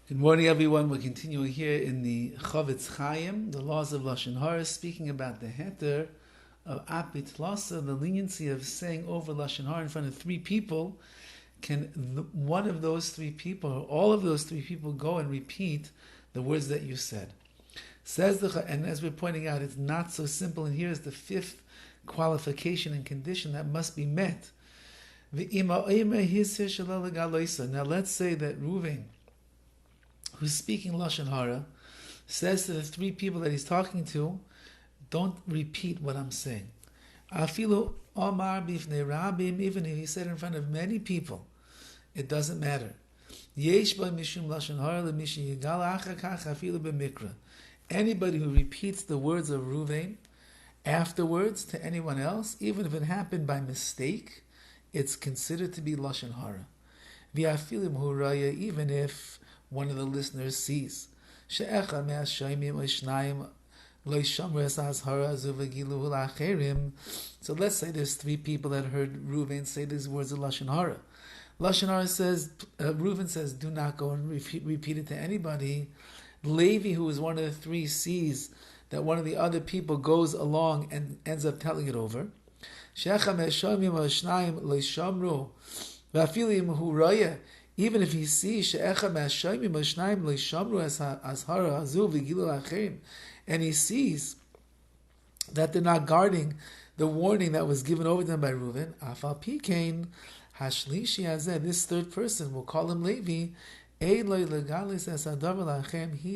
Good morning, everyone. We're continuing here in the CHOFETZ CHAIM, the laws of Lashon HaRa, speaking about the heter of apit lasa, the leniency of saying over Lashon HaRa in front of three people. Can one of those three people, or all of those three people, go and repeat the words that you said? Says the, and as we're pointing out, it's not so simple. And here's the fifth qualification and condition that must be met. Now let's say that Reuven, who's speaking Lashon HaRa, says to the three people that he's talking to, don't repeat what I'm saying. Afilu Omar bifnei Rabim, even if he said in front of many people, it doesn't matter. Yesh ba mishum Lashon HaRa lemishin yigal achar kach afilu b'mikra. Anybody who repeats the words of Reuven afterwards to anyone else, even if it happened by mistake, it's considered to be Lashon HaRa. V'afilim hu raya, even if one of the listeners sees. So let's say there's three people that heard Reuven say these words of Lashon HaRa. Lashon HaRa says, Reuven says, do not go and repeat it to anybody. Levi, who is one of the three, sees that one of the other people goes along and ends up telling it over. Even if he sees and he sees that they're not guarding the warning that was given over them by Reuven, this third person, will call him Levi, he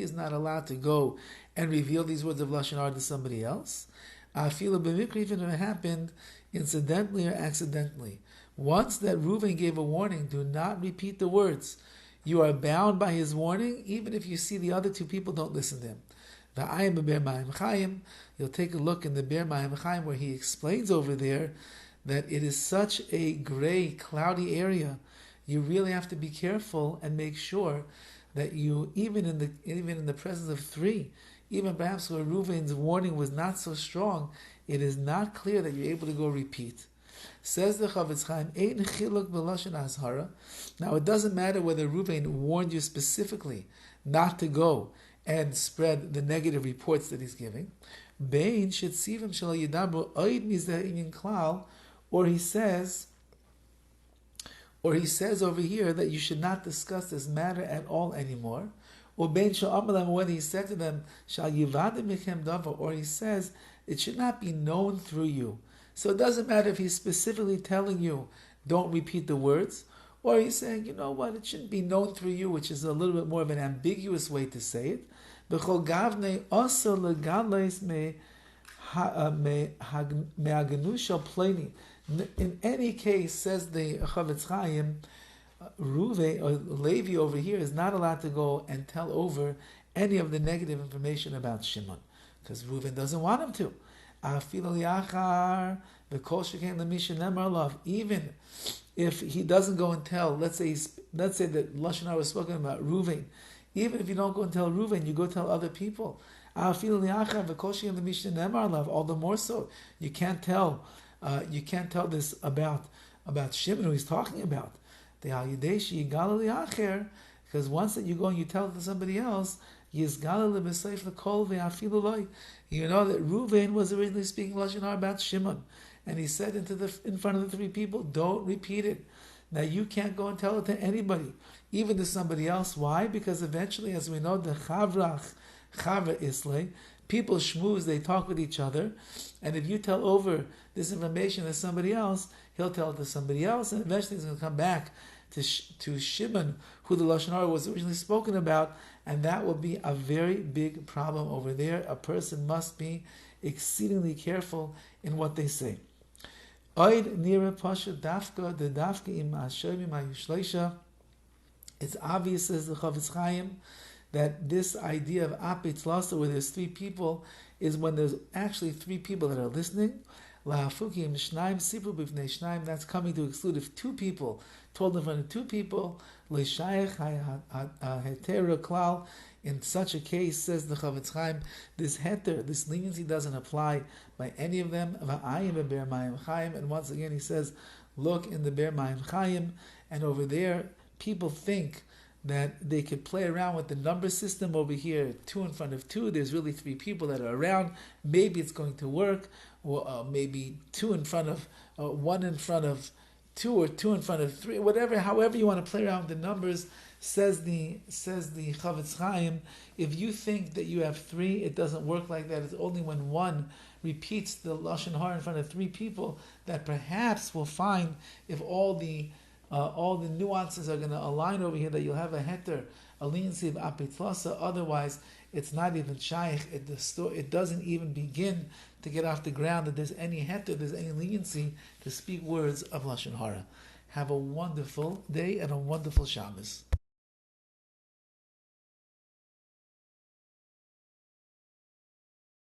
is not allowed to go and reveal these words of Lashon HaRa to somebody else, even if it happened incidentally or accidentally. Once that Reuven gave a warning, do not repeat the words. You are bound by his warning, even if you see the other two people don't listen to him. You'll take a look in the Ber Mayim Chaim where he explains over there that it is such a gray, cloudy area. You really have to be careful and make sure that you, even in the presence of three, even perhaps where Reuven's warning was not so strong, it is not clear that you're able to go repeat. Says the CHOFETZ CHAIM, Ein chiluk b'lashon hazhara. Now it doesn't matter whether Reuven warned you specifically not to go and spread the negative reports that he's giving. Bein shetzivim shelo yidabru oid mizeh inyan klal, or he says over here that you should not discuss this matter at all anymore. Or bein she'amalam, whether he said to them shal yivadim michem davar, or he says it should not be known through you. So it doesn't matter if he's specifically telling you, don't repeat the words, or he's saying, you know what, it shouldn't be known through you, which is a little bit more of an ambiguous way to say it. In any case, says the CHOFETZ CHAIM, Reuven or Levi over here is not allowed to go and tell over any of the negative information about Shimon, because Reuven doesn't want him to. Even if he doesn't go and tell, let's say that Lashon HaRa was spoken about Reuven, even if you don't go and tell Reuven, you go tell other people. All the more so, you can't tell this about Shimon, who he's talking about. Because once that you go and you tell it to somebody else, you know that Reuven was originally speaking Lashon HaRa about Shimon, and he said in front of the three people, don't repeat it. Now you can't go and tell it to anybody, even to somebody else. Why? Because eventually, as we know, the chavra islay, people shmooze, they talk with each other, and if you tell over this information to somebody else, he'll tell it to somebody else, and eventually it's going to come back to Shimon, who the Lashon HaRa was originally spoken about, and that will be a very big problem over there. A person must be exceedingly careful in what they say. It's obvious, says the CHOFETZ CHAIM, that this idea of apit lasa, where there's three people, is when there's actually three people that are listening. That's coming to exclude if two people told in front of two people. In such a case, says the CHOFETZ CHAIM, this heter, this leniency doesn't apply by any of them. And once again he says, look in the Ber Mayim Chaim, and over there people think that they could play around with the number system over here, 2 in front of 2. There's really 3 people that are around. Maybe it's going to work, or maybe 2 in front of 1 in front of 2, or 2 in front of 3, whatever. However you want to play around with the numbers, says the CHOFETZ CHAIM. If you think that you have 3, it doesn't work like that. It's only when 1 repeats the Lashon HaRa in front of 3 people that perhaps we'll find, if all the nuances are going to align over here, that you'll have a heter, a leniency of apitlasa. Otherwise, it's not even shaykh. It doesn't even begin to get off the ground that there's any heter, there's any leniency to speak words of Lashon HaRa. Have a wonderful day and a wonderful Shabbos.